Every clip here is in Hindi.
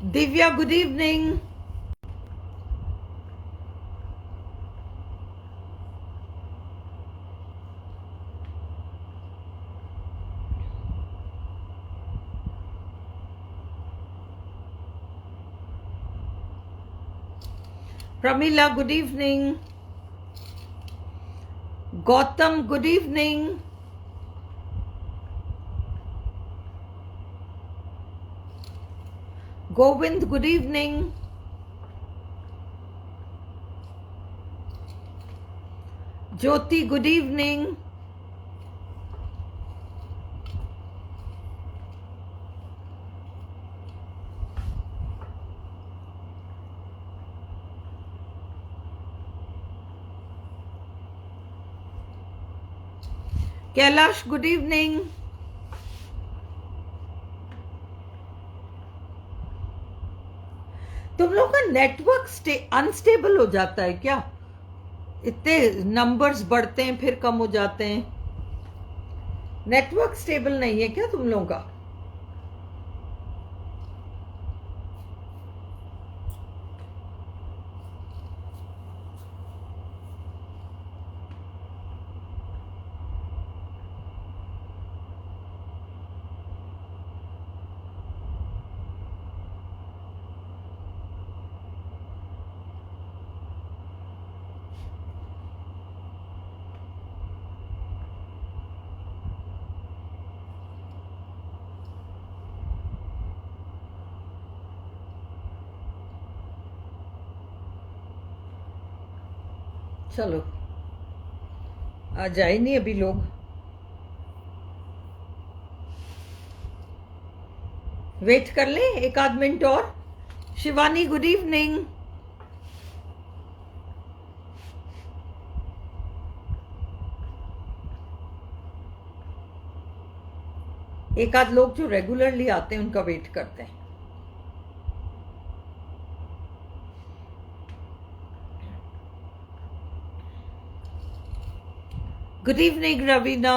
Divya, good evening. Pramila, good evening. Gautam, good evening. Govind, good evening. Jyoti, good evening. Kailash, good evening. तुम लोग का नेटवर्क अनस्टेबल हो जाता है क्या? इतने नंबर्स बढ़ते हैं फिर कम हो जाते हैं. नेटवर्क स्टेबल नहीं है क्या तुम लोगों का? चलो, आ जाए नहीं अभी लोग. वेट कर ले एक आध मिनट और. Shivani, good evening. एक आध लोग जो रेगुलरली आते हैं उनका वेट करते हैं. Good evening Raveena.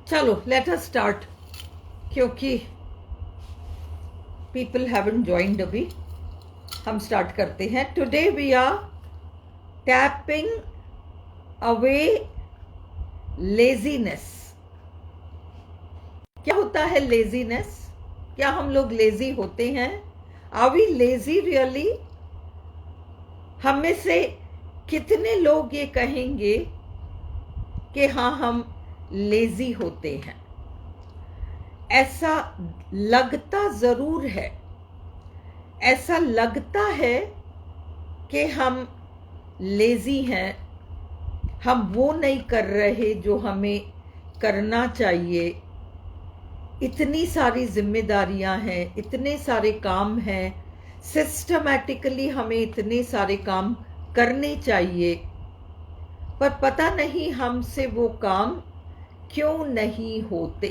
चलो, लेट अस स्टार्ट, क्योंकि पीपल हैवंट जॉइंड अभी. हम स्टार्ट करते हैं. Today we are tapping away laziness. क्या होता है लेजीनेस? क्या हम लोग लेजी होते हैं? Are we lazy really? हम में से कितने लोग ये कहेंगे कि हाँ हम लेजी होते हैं? ऐसा लगता जरूर है. ऐसा लगता है कि हम लेजी हैं. हम वो नहीं कर रहे जो हमें करना चाहिए. इतनी सारी जिम्मेदारियां हैं, इतने सारे काम हैं, सिस्टमैटिकली हमें इतने सारे काम करने चाहिए, पर पता नहीं हमसे वो काम क्यों नहीं होते.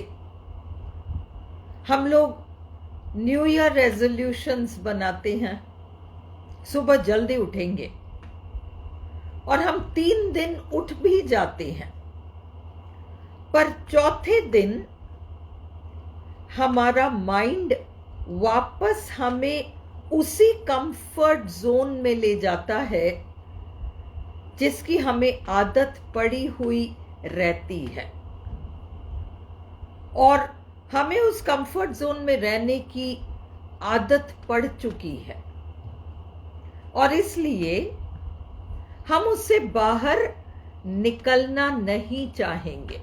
हम लोग न्यू ईयर रेजोल्यूशंस बनाते हैं, सुबह जल्दी उठेंगे, और हम 3 दिन उठ भी जाते हैं, पर चौथे दिन हमारा माइंड वापस हमें उसी कंफर्ट जोन में ले जाता है जिसकी हमें आदत पड़ी हुई रहती है, और हमें उस कंफर्ट जोन में रहने की आदत पड़ चुकी है, और इसलिए हम उससे बाहर निकलना नहीं चाहेंगे.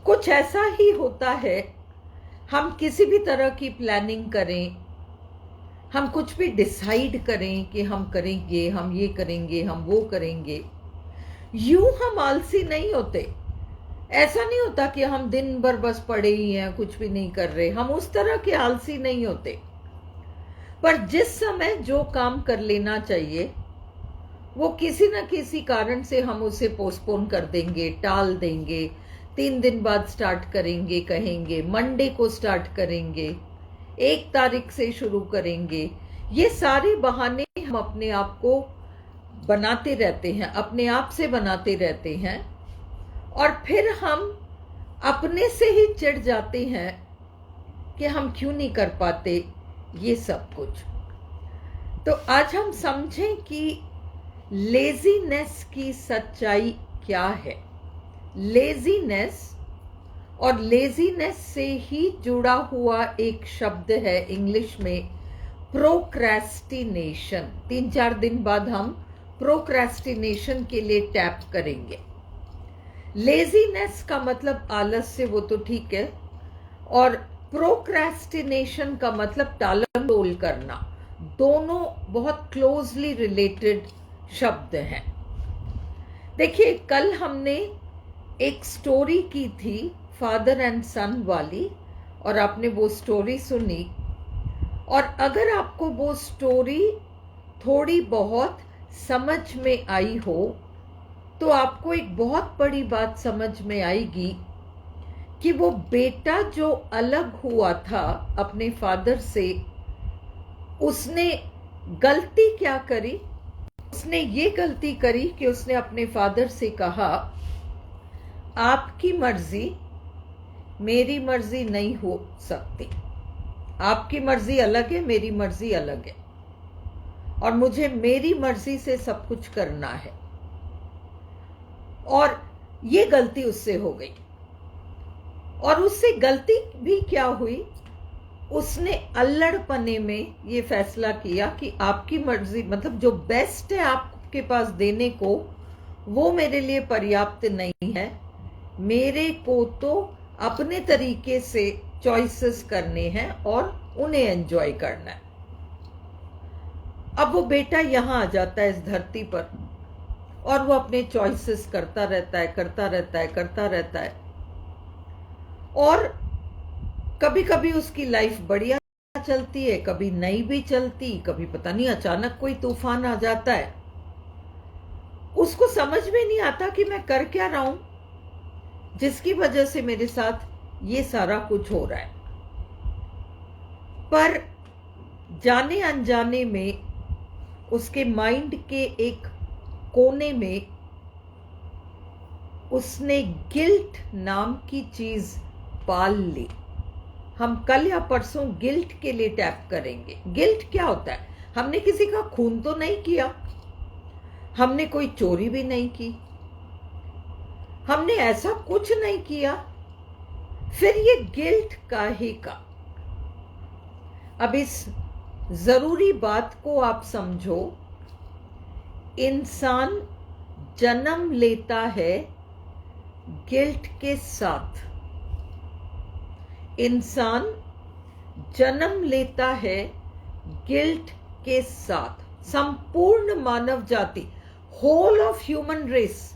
कुछ ऐसा ही होता है. हम किसी भी तरह की प्लानिंग करें, हम कुछ भी डिसाइड करें कि हम करेंगे, हम ये करेंगे, हम वो करेंगे, यूं हम आलसी नहीं होते। ऐसा नहीं होता कि हम दिन भर बस पड़े ही हैं, कुछ भी नहीं कर रहे, हम उस तरह के आलसी नहीं होते। पर जिस समय जो काम कर लेना चाहिए वो किसी न किसी कारण से हम उसे पोस्टपोन कर देंगे, टाल देंगे, 3 दिन बाद स्टार्ट करेंगे, कहेंगे मंडे को स्टार्ट करेंगे, 1 तारीख से शुरू करेंगे। ये सारे बहाने हम अपने आप को बनाते रहते हैं, अपने आप से बनाते रहते हैं, और फिर हम अपने से ही चिढ़ जाते हैं कि हम क्यों नहीं कर पाते ये सब कुछ। तो आज हम समझें कि लेजीनेस की सच्चाई क्या है। लेजीनेस और लेजीनेस से ही जुड़ा हुआ एक शब्द है इंग्लिश में प्रोक्रेस्टिनेशन। 3-4 दिन बाद हम प्रोक्रेस्टिनेशन के लिए टैप करेंगे। लेजीनेस का मतलब आलस्य, वो तो ठीक है, और प्रोक्रेस्टिनेशन का मतलब टालमटोल करना। दोनों बहुत क्लोजली रिलेटेड शब्द हैं। देखिए, कल हमने एक स्टोरी की थी फादर एंड सन वाली, और आपने वो स्टोरी सुनी, और अगर आपको वो स्टोरी थोड़ी बहुत समझ में आई हो तो आपको एक बहुत बड़ी बात समझ में आएगी कि वो बेटा जो अलग हुआ था अपने फादर से, उसने गलती क्या करी। उसने ये गलती करी कि उसने अपने फादर से कहा, आपकी मर्जी मेरी मर्जी नहीं हो सकती, आपकी मर्जी अलग है, मेरी मर्जी अलग है, और मुझे मेरी मर्जी से सब कुछ करना है। और ये गलती उससे हो गई। और उससे गलती भी क्या हुई, उसने अल्लड़पने में ये फैसला किया कि आपकी मर्जी, मतलब जो बेस्ट है आपके पास देने को, वो मेरे लिए पर्याप्त नहीं है, मेरे को तो अपने तरीके से चॉइसेस करने हैं और उन्हें एंजॉय करना है। अब वो बेटा यहां आ जाता है इस धरती पर, और वो अपने चॉइसेस करता रहता है, करता रहता है, करता रहता है, और कभी कभी उसकी लाइफ बढ़िया चलती है, कभी नहीं भी चलती, कभी पता नहीं अचानक कोई तूफान आ जाता है। उसको समझ में नहीं आता कि मैं कर क्या रहा हूं, जिसकी वजह से मेरे साथ ये सारा कुछ हो रहा है। पर जाने अनजाने में उसके माइंड के एक कोने में उसने गिल्ट नाम की चीज पाल ली। हम कल या परसों गिल्ट के लिए टैप करेंगे। गिल्ट क्या होता है? हमने किसी का खून तो नहीं किया, हमने कोई चोरी भी नहीं की, हमने ऐसा कुछ नहीं किया, फिर ये गिल्ट काहे का? अब इस जरूरी बात को आप समझो। इंसान जन्म लेता है गिल्ट के साथ। इंसान जन्म लेता है गिल्ट के साथ। संपूर्ण मानव जाति, whole of human race,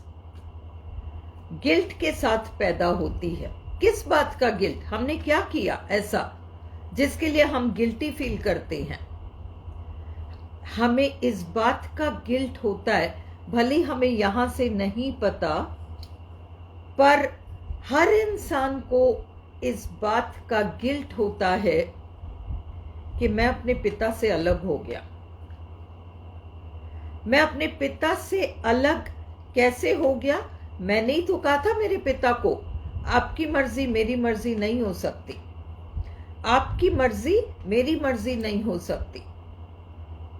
guilt के साथ पैदा होती है। किस बात का गिल्ट? हमने क्या किया ऐसा जिसके लिए हम गिल्टी फील करते हैं? हमें इस बात का गिल्ट होता है, भले हमें यहां से नहीं पता, पर हर इंसान को इस बात का गिल्ट होता है कि मैं अपने पिता से अलग हो गया। मैं अपने पिता से अलग कैसे हो गया? मैंने ही तो कहा था मेरे पिता को, आपकी मर्जी मेरी मर्जी नहीं हो सकती, आपकी मर्जी मेरी मर्जी नहीं हो सकती,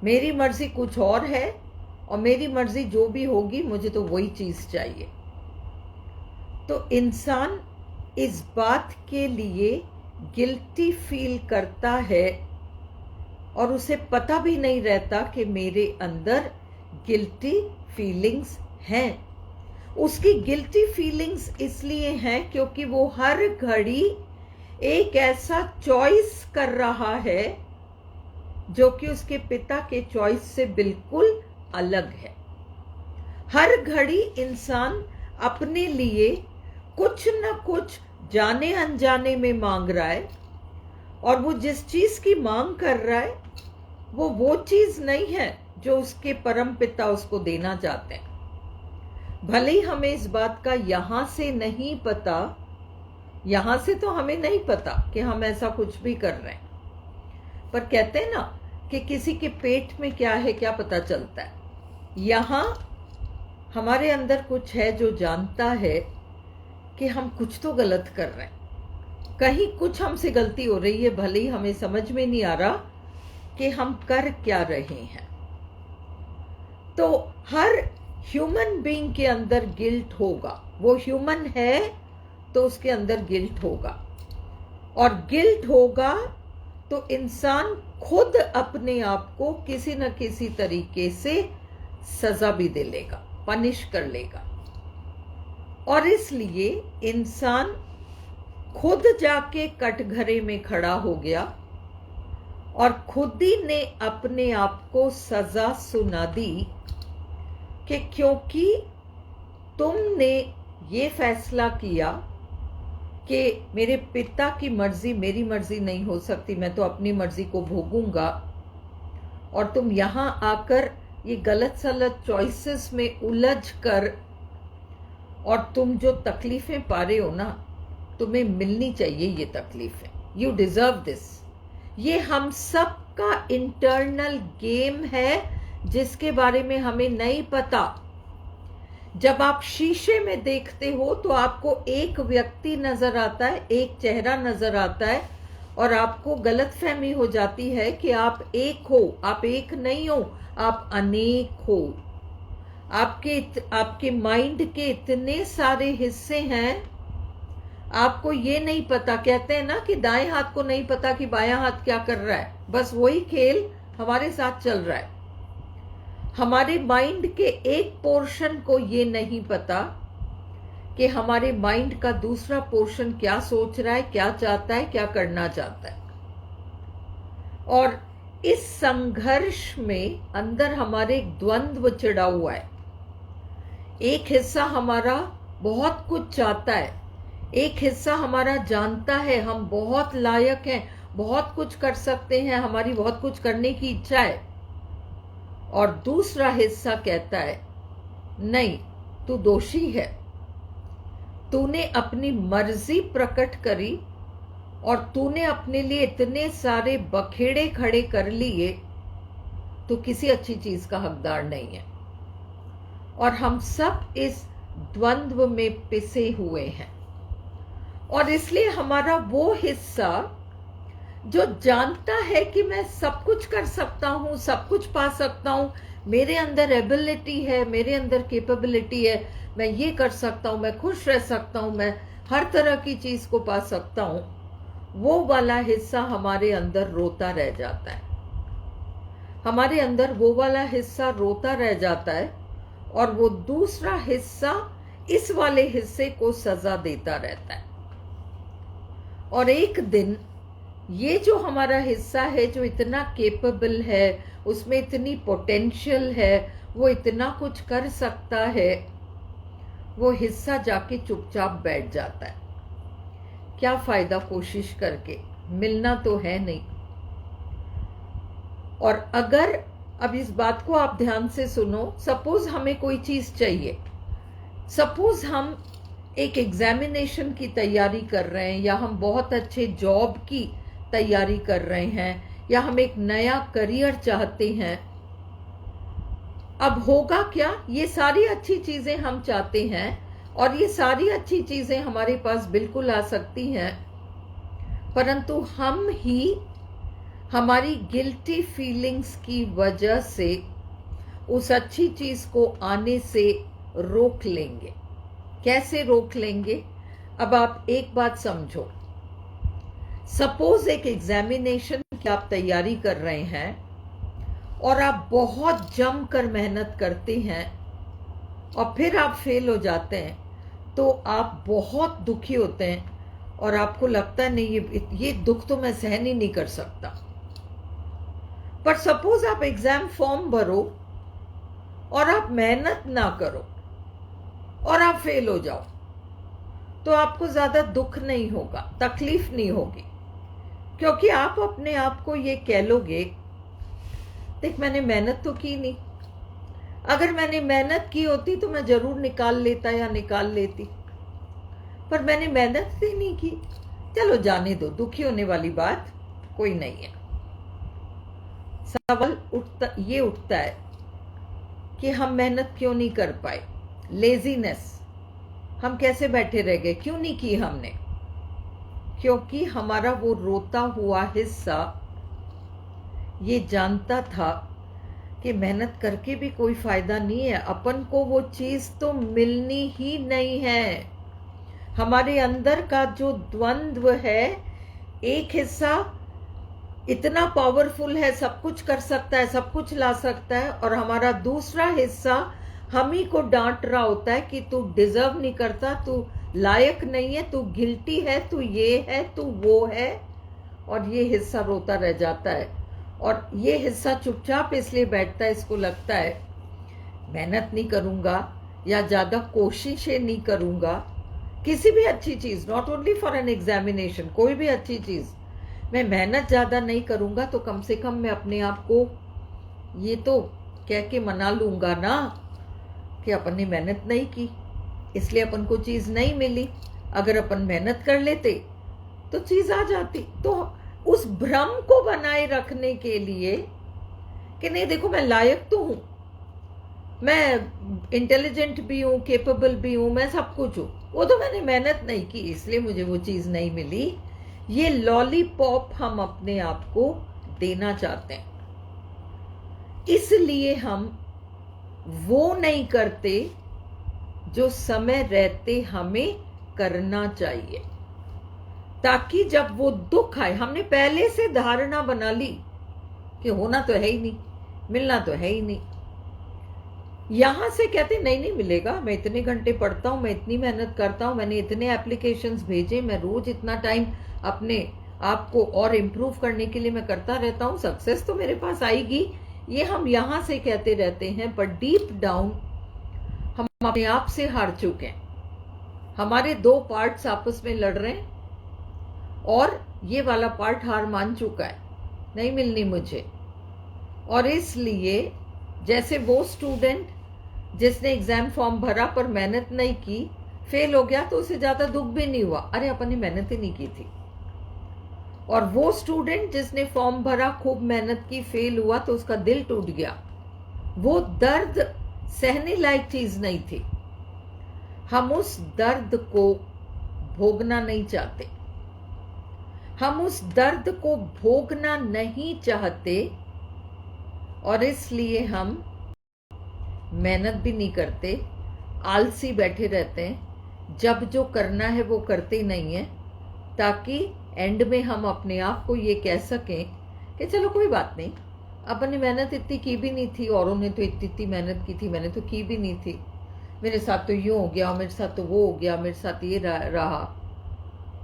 मेरी मर्जी कुछ और है, और मेरी मर्जी जो भी होगी मुझे तो वही चीज चाहिए। तो इंसान इस बात के लिए गिल्टी फील करता है, और उसे पता भी नहीं रहता कि मेरे अंदर गिल्टी फीलिंग्स हैं। उसकी गिल्टी फीलिंग्स इसलिए हैं क्योंकि वो हर घड़ी एक ऐसा चॉइस कर रहा है जो कि उसके पिता के चॉइस से बिल्कुल अलग है। हर घड़ी इंसान अपने लिए कुछ न कुछ जाने अनजाने में मांग रहा है, और वो जिस चीज की मांग कर रहा है वो चीज नहीं है जो उसके परम पिता उसको देना चाहते हैं। भले ही हमें इस बात का यहां से नहीं पता, यहां से तो हमें नहीं पता कि हम ऐसा कुछ भी कर रहे हैं, पर कहते हैं ना कि किसी के पेट में क्या है क्या पता चलता है। यहां हमारे अंदर कुछ है जो जानता है कि हम कुछ तो गलत कर रहे हैं, कहीं कुछ हमसे गलती हो रही है, भले ही हमें समझ में नहीं आ रहा कि हम कर क्या रहे हैं। तो हर ह्यूमन बीइंग के अंदर गिल्ट होगा, वो ह्यूमन है तो उसके अंदर गिल्ट होगा, और गिल्ट होगा तो इंसान खुद अपने आप को किसी न किसी तरीके से सजा भी दे लेगा, पनिश कर लेगा। और इसलिए इंसान खुद जाके कटघरे में खड़ा हो गया और खुद ही ने अपने आप को सजा सुना दी कि क्योंकि तुमने ये फैसला किया कि मेरे पिता की मर्जी मेरी मर्जी नहीं हो सकती, मैं तो अपनी मर्जी को भोगूंगा, और तुम यहां आकर ये गलत सलत चॉइसेस में उलझ कर, और तुम जो तकलीफें पा रहे हो ना, तुम्हें मिलनी चाहिए ये तकलीफें, यू डिजर्व दिस। ये हम सब का इंटरनल गेम है जिसके बारे में हमें नहीं पता। जब आप शीशे में देखते हो तो आपको एक व्यक्ति नजर आता है, एक चेहरा नजर आता है, और आपको गलतफहमी हो जाती है कि आप एक हो। आप एक नहीं हो, आप अनेक हो। आपके माइंड के इतने सारे हिस्से हैं, आपको ये नहीं पता। कहते हैं ना कि दाएं हाथ को नहीं पता कि बायां हाथ क्या कर रहा है, बस वही खेल हमारे साथ चल रहा है। हमारे माइंड के एक पोर्शन को ये नहीं पता कि हमारे माइंड का दूसरा पोर्शन क्या सोच रहा है, क्या चाहता है, क्या करना चाहता है। और इस संघर्ष में अंदर हमारे एक द्वंद्व चिढ़ा हुआ है। एक हिस्सा हमारा बहुत कुछ चाहता है, एक हिस्सा हमारा जानता है हम बहुत लायक हैं, बहुत कुछ कर सकते हैं, हमारी बहुत कुछ करने की इच्छा है, और दूसरा हिस्सा कहता है नहीं, तू दोषी है, तूने अपनी मर्जी प्रकट करी और तूने अपने लिए इतने सारे बखेड़े खड़े कर लिए, तो किसी अच्छी चीज का हकदार नहीं है। और हम सब इस द्वंद्व में पिसे हुए हैं, और इसलिए हमारा वो हिस्सा जो जानता है कि मैं सब कुछ कर सकता हूं, सब कुछ पा सकता हूं, मेरे अंदर एबिलिटी है, मेरे अंदर कैपेबिलिटी है, मैं ये कर सकता हूं, मैं खुश रह सकता हूं, मैं हर तरह की चीज को पा सकता हूं, वो वाला हिस्सा हमारे अंदर रोता रह जाता है। हमारे अंदर वो वाला हिस्सा रोता रह जाता है, और वो दूसरा हिस्सा इस वाले हिस्से को सजा देता रहता है। और एक दिन ये जो हमारा हिस्सा है, जो इतना केपेबल है, उसमें इतनी पोटेंशियल है, वो इतना कुछ कर सकता है, वो हिस्सा जाके चुपचाप बैठ जाता है। क्या फायदा कोशिश करके, मिलना तो है नहीं। और अगर अब इस बात को आप ध्यान से सुनो, सपोज हमें कोई चीज चाहिए, सपोज हम एक एग्जामिनेशन की तैयारी कर रहे हैं, या हम बहुत अच्छे जॉब की तैयारी कर रहे हैं, या हम एक नया करियर चाहते हैं। अब होगा क्या, ये सारी अच्छी चीजें हम चाहते हैं, और ये सारी अच्छी चीजें हमारे पास बिल्कुल आ सकती हैं, परंतु हम ही हमारी गिल्टी फीलिंग्स की वजह से उस अच्छी चीज को आने से रोक लेंगे। कैसे रोक लेंगे? अब आप एक बात समझो, सपोज एक एग्जामिनेशन की आप तैयारी कर रहे हैं, और आप बहुत जमकर मेहनत करते हैं, और फिर आप फेल हो जाते हैं, तो आप बहुत दुखी होते हैं, और आपको लगता है नहीं, ये दुख तो मैं सहन ही नहीं कर सकता। पर सपोज आप एग्जाम फॉर्म भरो और आप मेहनत ना करो और आप फेल हो जाओ, तो आपको ज्यादा दुख नहीं होगा, तकलीफ नहीं होगी, क्योंकि आप अपने आप को ये कह लोगे, देख मैंने मेहनत तो की नहीं, अगर मैंने मेहनत की होती तो मैं जरूर निकाल लेता या निकाल लेती, पर मैंने मेहनत ही नहीं की, चलो जाने दो, दुखी होने वाली बात कोई नहीं है। सवाल ये उठता है कि हम मेहनत क्यों नहीं कर पाए, लेजीनेस, हम कैसे बैठे रह गए, क्यों नहीं की हमने? क्योंकि हमारा वो रोता हुआ हिस्सा ये जानता था कि मेहनत करके भी कोई फायदा नहीं है, अपन को वो चीज तो मिलनी ही नहीं है। हमारे अंदर का जो द्वंद्व है, एक हिस्सा इतना पावरफुल है, सब कुछ कर सकता है, सब कुछ ला सकता है, और हमारा दूसरा हिस्सा हम ही को डांट रहा होता है कि तू डिजर्व नहीं करता, तू लायक नहीं है, तू गिल्टी है, तू ये है, तू वो है, और ये हिस्सा रोता रह जाता है। और ये हिस्सा चुपचाप इसलिए बैठता है, इसको लगता है मेहनत नहीं करूंगा या ज्यादा कोशिशें नहीं करूंगा, किसी भी अच्छी चीज, not only for an examination, कोई भी अच्छी चीज, मैं मेहनत ज्यादा नहीं करूंगा तो कम से कम मैं अपने आप को ये तो कह के मना लूंगा ना कि अपन ने मेहनत नहीं की, इसलिए अपन को चीज नहीं मिली। अगर अपन मेहनत कर लेते तो चीज आ जाती। तो उस भ्रम को बनाए रखने के लिए कि नहीं देखो मैं लायक तो हूं, मैं इंटेलिजेंट भी हूं, केपेबल भी हूं, मैं सब कुछ हूं, वो तो मैंने मेहनत नहीं की इसलिए मुझे वो चीज नहीं मिली, ये लॉलीपॉप हम अपने आप को देना चाहते हैं। इसलिए हम वो नहीं करते जो समय रहते हमें करना चाहिए, ताकि जब वो दुख आए, हमने पहले से धारणा बना ली कि होना तो है ही नहीं, मिलना तो है ही नहीं, यहां से कहते नहीं नहीं मिलेगा, मैं इतने घंटे पढ़ता हूं, मैं इतनी मेहनत करता हूं, मैंने इतने एप्लीकेशंस भेजे, मैं रोज इतना टाइम अपने आप को और इम्प्रूव करने के लिए मैं करता रहता हूं, सक्सेस तो मेरे पास आएगी, ये हम यहां से कहते रहते हैं, पर डीप डाउन हम अपने आप से हार चुके हैं। हमारे दो पार्ट्स आपस में लड़ रहे हैं और ये वाला पार्ट हार मान चुका है, नहीं मिलनी मुझे। और इसलिए जैसे वो स्टूडेंट जिसने एग्जाम फॉर्म भरा पर मेहनत नहीं की, फेल हो गया, तो उसे ज्यादा दुख भी नहीं हुआ, अरे अपन ने मेहनत ही नहीं की थी। और वो स्टूडेंट जिसने फॉर्म भरा, खूब मेहनत की, फेल हुआ, तो उसका दिल टूट गया, वो दर्द सहने लायक चीज नहीं थी। हम उस दर्द को भोगना नहीं चाहते, हम उस दर्द को भोगना नहीं चाहते, और इसलिए हम मेहनत भी नहीं करते, आलसी बैठे रहते हैं, जब जो करना है वो करते ही नहीं है, ताकि एंड में हम अपने आप को ये कह सकें कि चलो कोई बात नहीं, अपन ने मेहनत इतनी की भी नहीं थी, औरों ने तो इतनी इतनी मेहनत की थी, मैंने तो की भी नहीं थी, मेरे साथ तो यूं हो गया, मेरे साथ तो वो हो गया, मेरे साथ ये रहा।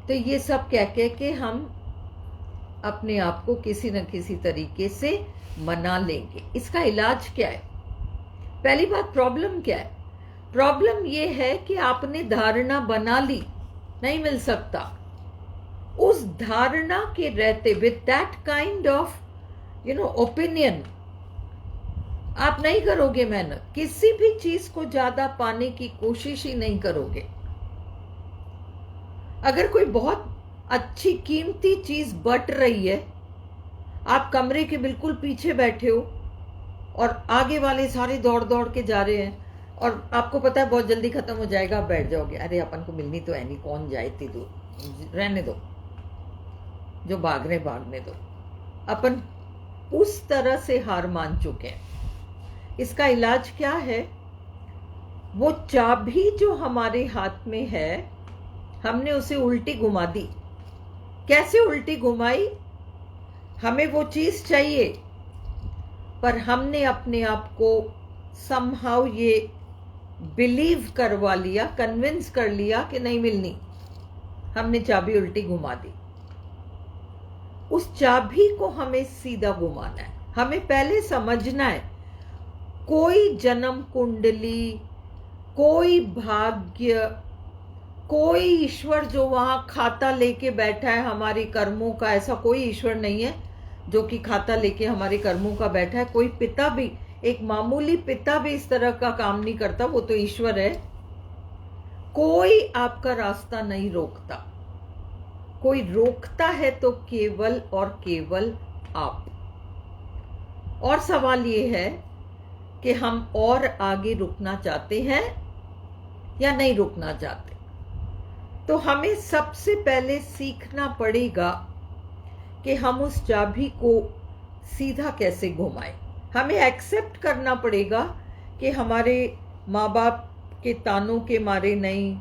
तो ये सब कह कह के हम अपने आप को किसी न किसी तरीके से मना लेंगे। इसका इलाज क्या है? पहली बात, प्रॉब्लम क्या है? प्रॉब्लम ये है कि आपने धारणा बना ली नहीं मिल सकता, उस धारणा के रहते, with that kind of opinion, आप नहीं करोगे मेहनत, किसी भी चीज को ज्यादा पाने की कोशिश ही नहीं करोगे। अगर कोई बहुत अच्छी कीमती चीज बट रही है, आप कमरे के बिल्कुल पीछे बैठे हो और आगे वाले सारे दौड़ दौड़ के जा रहे हैं, और आपको पता है बहुत जल्दी खत्म हो जाएगा, आप बैठ जाओगे, अरे अपन को मिलनी तो है नहीं, कौन जाए इतनी दूर, रहने दो, जो भाग रहे भागने दो। अपन उस तरह से हार मान चुके हैं। इसका इलाज क्या है? वो चाबी जो हमारे हाथ में है, हमने उसे उल्टी घुमा दी। कैसे उल्टी घुमाई? हमें वो चीज चाहिए, पर हमने अपने आप को समहाउ ये बिलीव करवा लिया, कन्विंस कर लिया कि नहीं मिलनी, हमने चाबी उल्टी घुमा दी। उस चाबी को हमें सीधा घुमाना है, हमें पहले समझना है, कोई जन्म कुंडली, कोई भाग्य, कोई ईश्वर जो वहां खाता लेके बैठा है हमारे कर्मों का, ऐसा कोई ईश्वर नहीं है जो कि खाता लेके हमारे कर्मों का बैठा है। कोई पिता भी, एक मामूली पिता भी इस तरह का काम नहीं करता, वो तो ईश्वर है। कोई आपका रास्ता नहीं रोकता, कोई रोकता है तो केवल और केवल आप। और सवाल ये है कि हम और आगे रुकना चाहते हैं या नहीं रुकना चाहते। तो हमें सबसे पहले सीखना पड़ेगा कि हम उस चाबी को सीधा कैसे घुमाएं। हमें एक्सेप्ट करना पड़ेगा कि हमारे माँ बाप के तानों के मारे नहीं,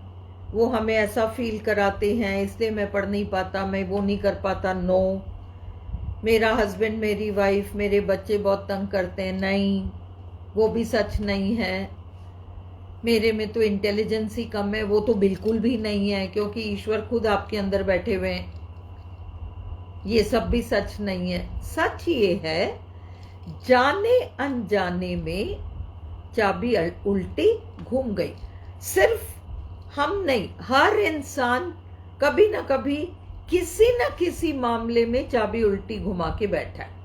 वो हमें ऐसा फील कराते हैं इसलिए मैं पढ़ नहीं पाता, मैं वो नहीं कर पाता। नो, मेरा हस्बैंड, मेरी वाइफ, मेरे बच्चे बहुत तंग करते हैं, नहीं, वो भी सच नहीं है। मेरे में तो इंटेलिजेंस ही कम है, वो तो बिल्कुल भी नहीं है, क्योंकि ईश्वर खुद आपके अंदर बैठे हुए हैं। ये सब भी सच नहीं है। सच ये है, जाने अनजाने में चाबी उल्टी घूम गई। सिर्फ हम नहीं, हर इंसान कभी ना कभी किसी न किसी मामले में चाबी उल्टी घुमा के बैठा है।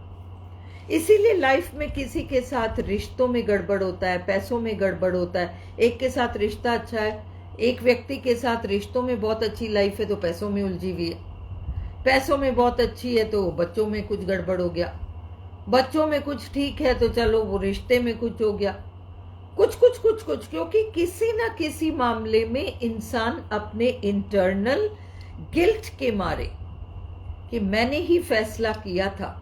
इसीलिए लाइफ में किसी के साथ रिश्तों में गड़बड़ होता है, पैसों में गड़बड़ होता है। एक के साथ रिश्ता अच्छा है, एक व्यक्ति के साथ रिश्तों में बहुत अच्छी लाइफ है तो पैसों में उलझी हुई है, पैसों में बहुत अच्छी है तो बच्चों में कुछ गड़बड़ हो गया, बच्चों में कुछ ठीक है तो चलो वो रिश्ते में कुछ हो गया, कुछ कुछ कुछ कुछ। क्योंकि किसी ना किसी मामले में इंसान अपने इंटरनल गिल्ट के मारे कि मैंने ही फैसला किया था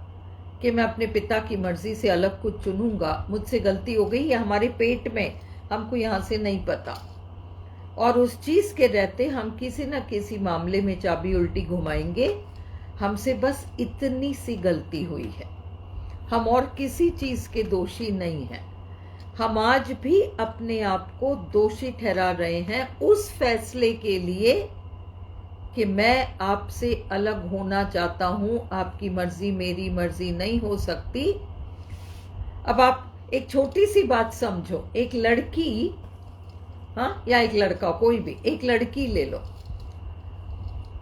कि मैं अपने पिता की मर्जी से अलग कुछ चुनूंगा, मुझसे गलती हो गई, या हमारे पेट में, हमको यहां से नहीं पता। और उस चीज के रहते हम किसी न किसी मामले में चाबी उल्टी घुमाएंगे। हमसे बस इतनी सी गलती हुई है, हम और किसी चीज के दोषी नहीं हैं। हम आज भी अपने आप को दोषी ठहरा रहे हैं उस फैसले के लिए कि मैं आपसे अलग होना चाहता हूं, आपकी मर्जी मेरी मर्जी नहीं हो सकती। अब आप एक छोटी सी बात समझो, एक लड़की, हाँ, या एक लड़का, कोई भी, एक लड़की ले लो,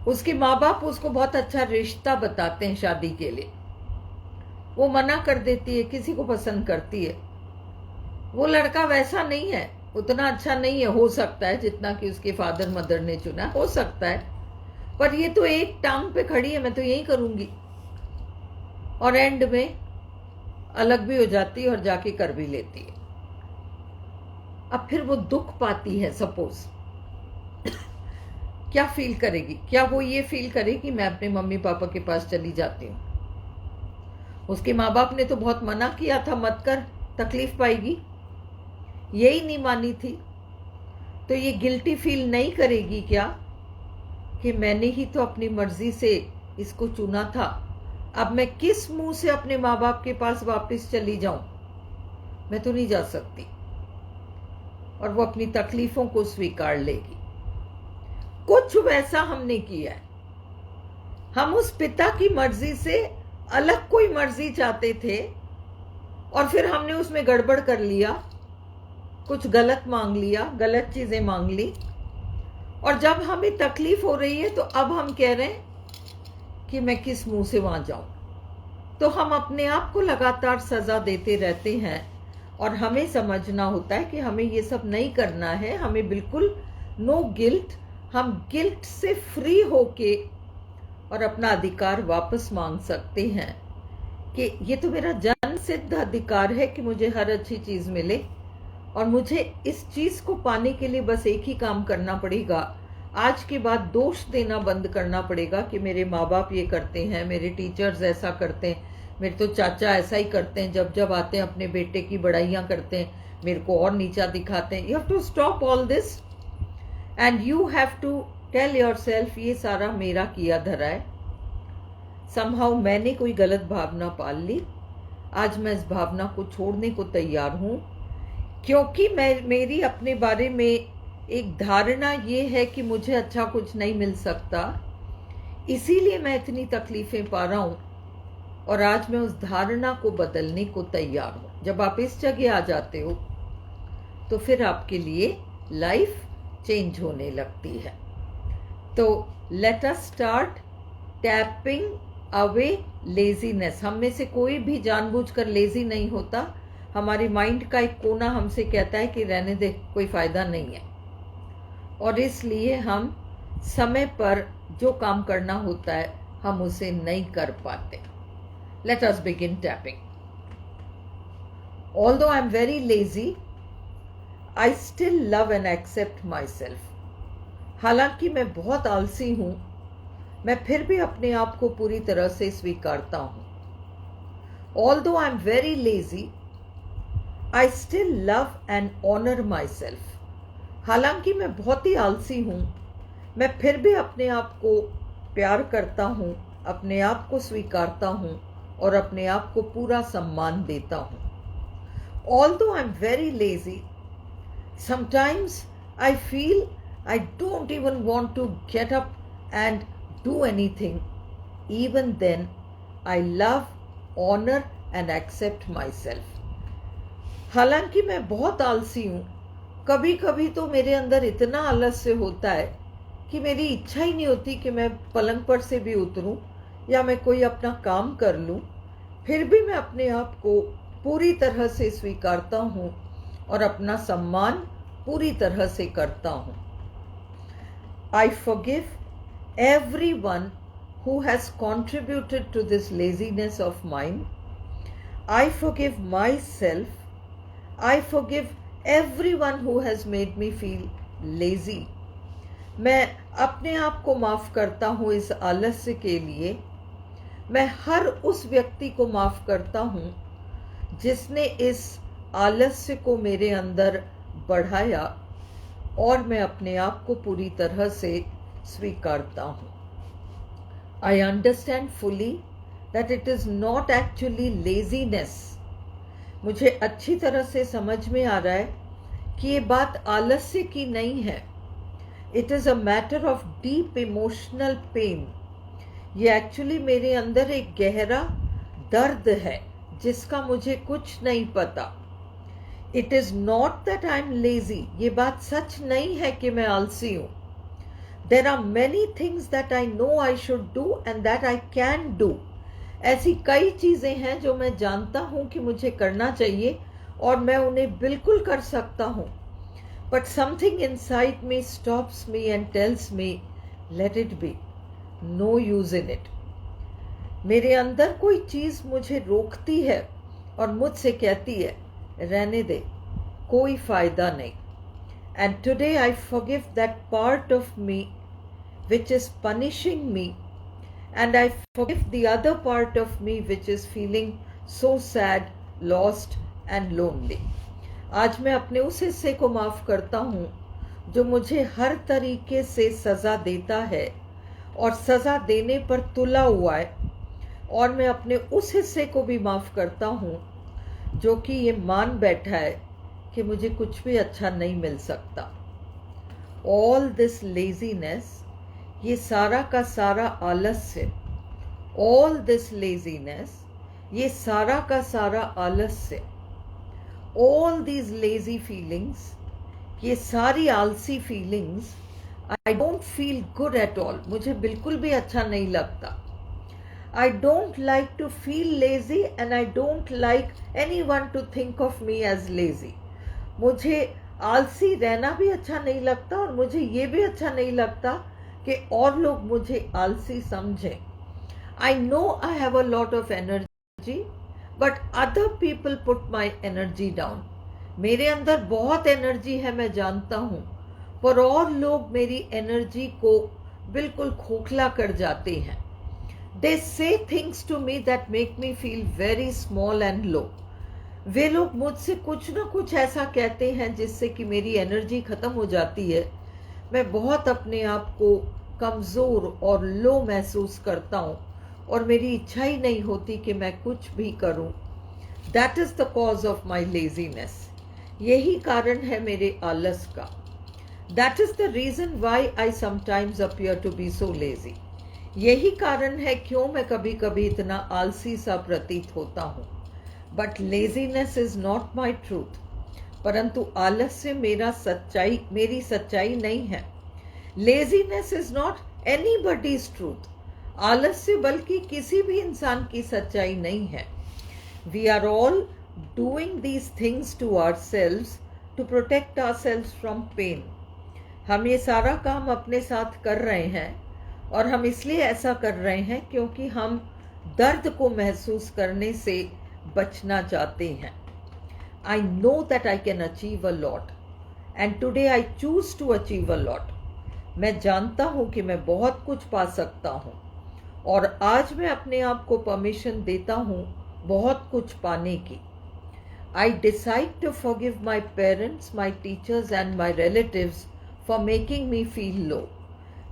उसके माँ बाप उसको बहुत अच्छा रिश्ता बताते हैं शादी के लिए, वो मना कर देती है, किसी को पसंद करती है, वो लड़का वैसा नहीं है, उतना अच्छा नहीं है, हो सकता है जितना कि उसके फादर मदर ने चुना, हो सकता है, पर ये तो एक टांग पे खड़ी है, मैं तो यही करूंगी, और एंड में अलग भी हो जाती है और जाके कर भी लेती है। अब फिर वो दुख पाती है, सपोज क्या फील करेगी? क्या वो ये फील करेगी मैं अपने मम्मी पापा के पास चली जाती हूँ, उसके माँ बाप ने तो बहुत मना किया था मत कर, तकलीफ पाएगी, यही नहीं मानी थी, तो ये गिल्टी फील नहीं करेगी क्या कि मैंने ही तो अपनी मर्जी से इसको चुना था, अब मैं किस मुंह से अपने माँ बाप के पास वापस चली जाऊं, मैं तो नहीं जा सकती, और वो अपनी तकलीफों को स्वीकार लेगी। कुछ वैसा हमने किया है, हम उस पिता की मर्जी से अलग कोई मर्जी चाहते थे और फिर हमने उसमें गड़बड़ कर लिया, कुछ गलत मांग लिया, गलत चीजें मांग ली, और जब हमें तकलीफ हो रही है तो अब हम कह रहे हैं कि मैं किस मुंह से वहां जाऊं। तो हम अपने आप को लगातार सजा देते रहते हैं, और हमें समझना होता है कि हमें ये सब नहीं करना है, हमें बिल्कुल नो गिल्ट, हम गिल्ट से फ्री होके और अपना अधिकार वापस मांग सकते हैं कि ये तो मेरा जन्म सिद्ध अधिकार है कि मुझे हर अच्छी चीज मिले, और मुझे इस चीज को पाने के लिए बस एक ही काम करना पड़ेगा, आज के बाद दोष देना बंद करना पड़ेगा कि मेरे माँ बाप ये करते हैं, मेरे टीचर्स ऐसा करते हैं, मेरे तो चाचा ऐसा ही करते हैं, जब जब आते हैं अपने बेटे की बड़ाइयां करते हैं, मेरे को और नीचा दिखाते हैं। You have to stop all this and you have to tell yourself ये सारा मेरा किया धरा है, समहाउ मैंने कोई गलत भावना पाल ली, आज मैं इस भावना को छोड़ने को तैयार हूं, क्योंकि मेरी अपने बारे में एक धारणा ये है कि मुझे अच्छा कुछ नहीं मिल सकता, इसीलिए मैं इतनी तकलीफें पा रहा हूं। और आज मैं उस धारणा को बदलने को तैयार हूं। जब आप इस जगह आ जाते हो तो फिर आपके लिए लाइफ चेंज होने लगती है। तो late us start tapping away laziness. हम में से कोई भी जानबूझकर लेजी नहीं होता। हमारी माइंड का एक कोना हमसे कहता है कि रहने दे, कोई फायदा नहीं है, और इसलिए हम समय पर जो काम करना होता है हम उसे नहीं कर पाते। Let us begin tapping. Although I am very lazy, I still love and accept myself. हालांकि मैं बहुत आलसी हूं, मैं फिर भी अपने आप को पूरी तरह से स्वीकारता हूं। Although I am very lazy, I still love and honour myself. हालांकि मैं बहुत ही आलसी हूं, मैं फिर भी अपने आप को प्यार करता हूं, अपने आप को स्वीकारता हूं और अपने आप को पूरा सम्मान देता हूं। Although I am very lazy, sometimes I feel I don't even want to get up and do anything. Even then, I love, honor and accept myself. हालांकि मैं बहुत आलसी हूं, कभी कभी तो मेरे अंदर इतना आलस्य होता है कि मेरी इच्छा ही नहीं होती कि मैं पलंग पर से भी उतरूं या मैं कोई अपना काम कर लूं। फिर भी मैं अपने आप को पूरी तरह से स्वीकारता हूं और अपना सम्मान पूरी तरह से करता हूं। I forgive everyone who has contributed to this laziness of mine. I forgive myself. I forgive everyone who has made me feel lazy. मैं अपने आप को माफ करता हूँ इस आलस्य के लिए। मैं हर उस व्यक्ति को माफ करता हूँ जिसने इस आलस्य को मेरे अंदर बढ़ाया, और मैं अपने आप को पूरी तरह से स्वीकारता हूं। I understand fully that it is not actually laziness. मुझे अच्छी तरह से समझ में आ रहा है कि ये बात आलस्य की नहीं है। It is a matter of deep emotional pain. ये एक्चुअली मेरे अंदर एक गहरा दर्द है जिसका मुझे कुछ नहीं पता। It is not that I am lazy. ये बात सच नहीं है कि मैं आलसी हूं। There are many things that I know I should do and that I can do. ऐसी कई चीजें हैं जो मैं जानता हूं कि मुझे करना चाहिए और मैं उन्हें बिल्कुल कर सकता हूं। But something inside me stops me and tells me, let it be. No use in it. मेरे अंदर कोई चीज मुझे रोकती है और मुझसे कहती है, रहने दे, कोई फायदा नहीं। And today I forgive that part of me which is punishing me, and I forgive the other part of me which is feeling so sad, lost and lonely. आज मैं अपने उस हिस्से को माफ करता हूँ जो मुझे हर तरीके से सजा देता है और सजा देने पर तुला हुआ है, और मैं अपने उस हिस्से को भी माफ करता हूँ जो कि ये मान बैठा है कि मुझे कुछ भी अच्छा नहीं मिल सकता। All this laziness, ये सारा का सारा आलस्य, all this laziness, ये सारा का सारा आलस्य, all these lazy feelings, ये सारी आलसी feelings, I don't feel good at all. मुझे बिल्कुल भी अच्छा नहीं लगता। I don't like to feel lazy and I don't like anyone to think of me as lazy. मुझे आलसी रहना भी अच्छा नहीं लगता और मुझे ये भी अच्छा नहीं लगता कि और लोग मुझे आलसी समझें। I know I have a lot of energy, but other people put my energy down. मेरे अंदर बहुत एनर्जी है, मैं जानता हूँ, पर और लोग मेरी एनर्जी को बिल्कुल खोखला कर जाते हैं। They say things to me that make me feel very small and low. वे लोग मुझसे कुछ ना कुछ ऐसा कहते हैं जिससे कि मेरी एनर्जी खत्म हो जाती है। मैं बहुत अपने आप को कमज़ोर और लो महसूस करता हूँ और मेरी इच्छा ही नहीं होती कि मैं कुछ भी करूँ। That is the cause of my laziness. यही कारण है मेरे आलस का। That is the reason why I sometimes appear to be so lazy. यही कारण है क्यों मैं कभी कभी इतना आलसी सा प्रतीत होता हूँ। But laziness is not my truth. परंतु आलस्य मेरी सच्चाई नहीं है। Laziness is not anybody's truth. आलस्य बल्कि किसी भी इंसान की सच्चाई नहीं है। We are all doing these things to ourselves to protect ourselves from pain. हम ये सारा काम अपने साथ कर रहे हैं और हम इसलिए ऐसा कर रहे हैं क्योंकि हम दर्द को महसूस करने से बचना चाहते हैं। I know that I can achieve a lot and today I choose to achieve a lot. मैं जानता हूं कि मैं बहुत कुछ पा सकता हूं और आज मैं अपने आप को परमिशन देता हूं बहुत कुछ पाने की। I decide to forgive my parents, my teachers and my relatives for making me feel low.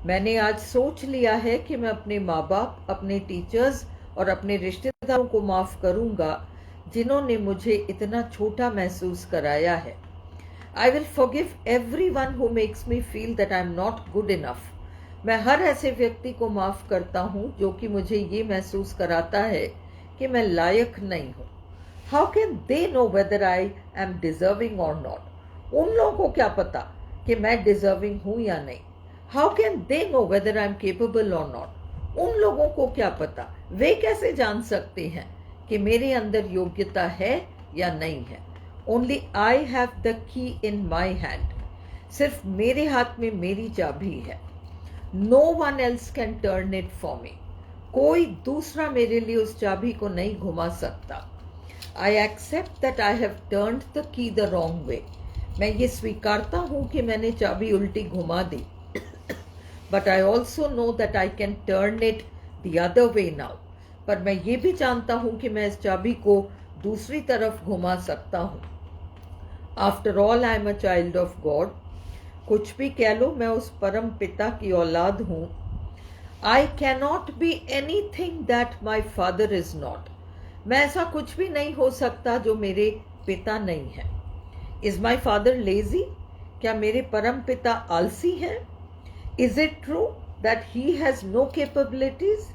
मैंने आज सोच लिया है कि मैं अपने माँ बाप, अपने टीचर्स और अपने रिश्तेदारों को माफ़ करूँगा जिन्होंने मुझे इतना छोटा महसूस कराया है। I will forgive everyone who makes me feel that I am not good enough. मैं हर ऐसे व्यक्ति को माफ़ करता हूँ जो कि मुझे ये महसूस कराता है कि मैं लायक नहीं हूँ। How can they know whether I am deserving और नॉट। उन लोगों को क्या पता कि मैं डिजर्विंग हूँ या नहीं। How can they know whether I am capable और नॉट। उन लोगों को क्या पता, वे कैसे जान सकते हैं कि मेरे अंदर योग्यता है या नहीं है। Only I have the key in my hand. सिर्फ मेरे हाथ में मेरी चाबी है। No one else can turn it for me. कोई दूसरा मेरे लिए उस चाबी को नहीं घुमा सकता। I accept that I have turned the key the wrong way. मैं ये स्वीकारता हूं कि मैंने चाबी उल्टी घुमा दी। But I also know that I can turn it the other way now. पर मैं ये भी जानता हूं कि मैं इस चाबी को दूसरी तरफ घुमा सकता हूं। After all I am a child of God. कुछ भी कह लो, मैं उस परम पिता की औलाद हूं। I cannot be any thing that my father is not. मैं ऐसा कुछ भी नहीं हो सकता जो मेरे पिता नहीं है। Is my father lazy. क्या मेरे परम पिता आलसी हैं? Is it true that he has no capabilities.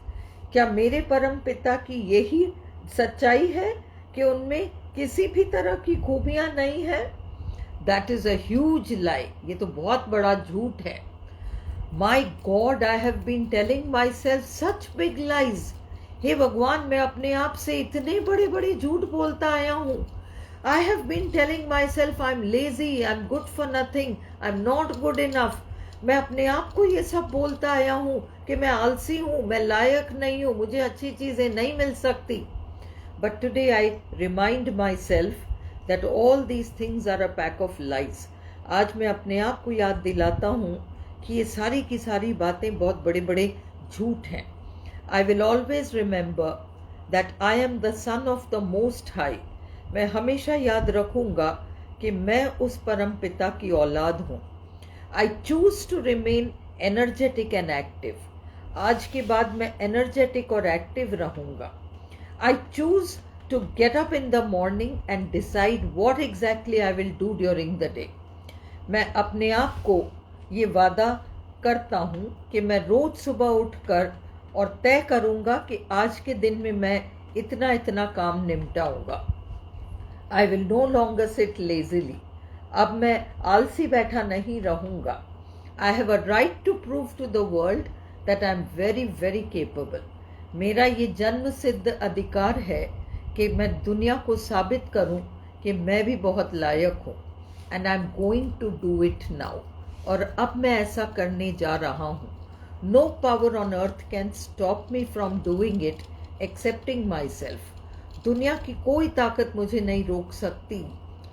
क्या मेरे परम पिता की यही सच्चाई है कि उनमें किसी भी तरह की खूबियां नहीं है? That is a huge lie. ये तो बहुत बड़ा झूठ है। My God, I have been telling myself such big lies. हे भगवान, मैं अपने आप से इतने बड़े बड़े झूठ बोलता आया हूं। I have been telling myself I am lazy, I am good for nothing, I am not good enough. मैं अपने आप को ये सब बोलता आया हूँ कि मैं आलसी हूँ, मैं लायक नहीं हूँ, मुझे अच्छी चीज़ें नहीं मिल सकती। But today I remind myself that all these things are a pack of lies. आज मैं अपने आप को याद दिलाता हूँ कि ये सारी की सारी बातें बहुत बड़े बड़े झूठ हैं। I will always remember that I am the son of the most high. मैं हमेशा याद रखूँगा कि मैं उस परम पिता की औलाद हूँ। I choose to remain energetic and active. आज के बाद मैं energetic और active रहूँगा। I choose to get up in the morning and decide what exactly I will do during the day. मैं अपने आप को ये वादा करता हूँ कि मैं रोज सुबह उठकर और तय करूँगा कि आज के दिन में मैं इतना इतना काम निपटाऊँगा। I will no longer sit lazily. अब मैं आलसी बैठा नहीं रहूँगा। I have a right to prove to the world that I am very very capable. मेरा ये जन्म सिद्ध अधिकार है कि मैं दुनिया को साबित करूं कि मैं भी बहुत लायक हूं। And I am going to do it now. और अब मैं ऐसा करने जा रहा हूं। No power on earth can stop me from doing it excepting myself. दुनिया की कोई ताकत मुझे नहीं रोक सकती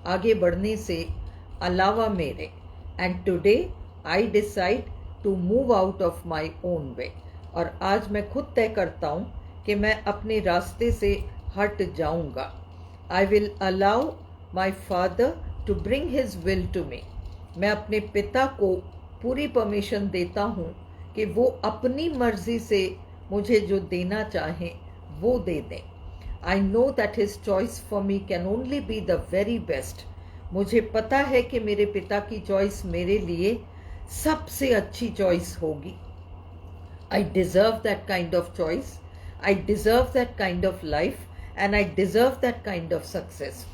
आगे बढ़ने से अलावा मेरे। And today I decide to move out of my own way. और आज मैं खुद तय करता हूँ कि मैं अपने रास्ते से हट जाऊँगा। I will allow my father to bring his will to me. मैं अपने पिता को पूरी परमिशन देता हूँ कि वो अपनी मर्जी से मुझे जो देना चाहें वो दे दें। आई know that his choice for me can only be the very best. मुझे पता है कि मेरे पिता की चॉइस मेरे लिए सबसे अच्छी चॉइस होगी। I deserve that kind of choice. I deserve that kind of life and I deserve that kind of success.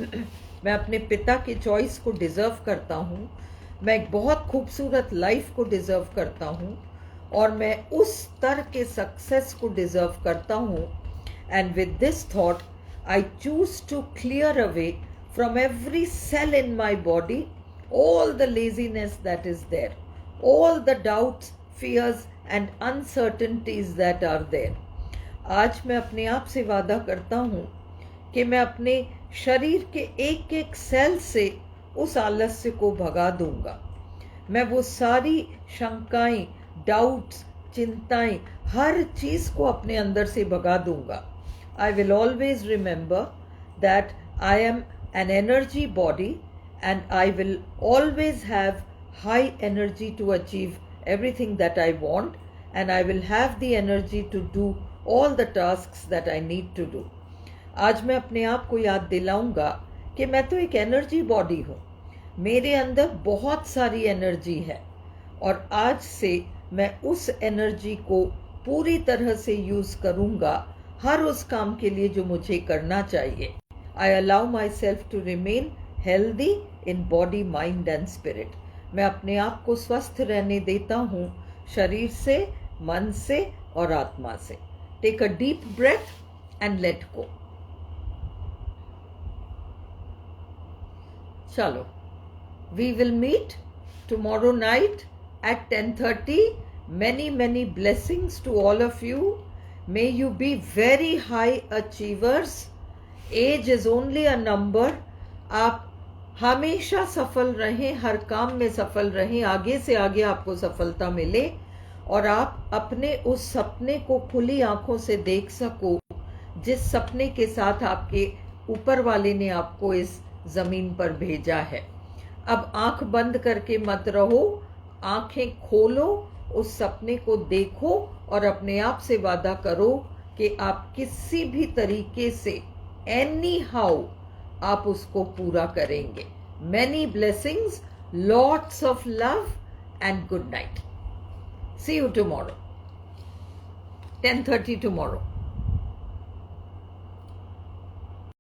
मैं अपने पिता की चॉइस को डिजर्व करता हूँ, मैं एक बहुत खूबसूरत लाइफ को डिजर्व करता हूँ और मैं उस स्तर के सक्सेस को डिजर्व करता हूँ. And with this thought I choose to clear away from every cell in my body all the laziness that is there, all the doubts, fears and uncertainties that are there. आज मैं अपने आप से वादा करता हूँ कि मैं अपने शरीर के एक एक सेल से उस आलस्य को भगा दूंगा. मैं वो सारी शंकाएं, डाउट्स, चिंताएं, हर चीज को अपने अंदर से भगा दूंगा. I will always remember that I am an energy body and I will always have high energy to achieve everything that I want and I will have the energy to do all the tasks that I need to do. आज मैं अपने आप को याद दिलाऊंगा कि मैं तो एक एनर्जी बॉडी हूँ, मेरे अंदर बहुत सारी एनर्जी है और आज से मैं उस एनर्जी को पूरी तरह से यूज करूंगा हर उस काम के लिए जो मुझे करना चाहिए. I allow myself to remain healthy in body, mind and spirit. मैं अपने आप को स्वस्थ रहने देता हूँ शरीर से, मन से और आत्मा से. Take a deep breath and let go. चलो, we will meet tomorrow night at 10:30. Many blessings to all of you. May you be very high achievers. Age is only a number. आप हमेशा सफल रहें, हर काम में सफल रहें, आगे से आगे आपको सफलता मिले और आप अपने उस सपने को खुली आंखों से देख सको जिस सपने के साथ आपके ऊपर वाले ने आपको इस जमीन पर भेजा है. अब आंख बंद करके मत रहो, आंखें खोलो, उस सपने को देखो और अपने आप से वादा करो कि आप किसी भी तरीके से एनी हाउ आप उसको पूरा करेंगे. Many blessings, lots of love and good night. See you tomorrow. 10:30 tomorrow.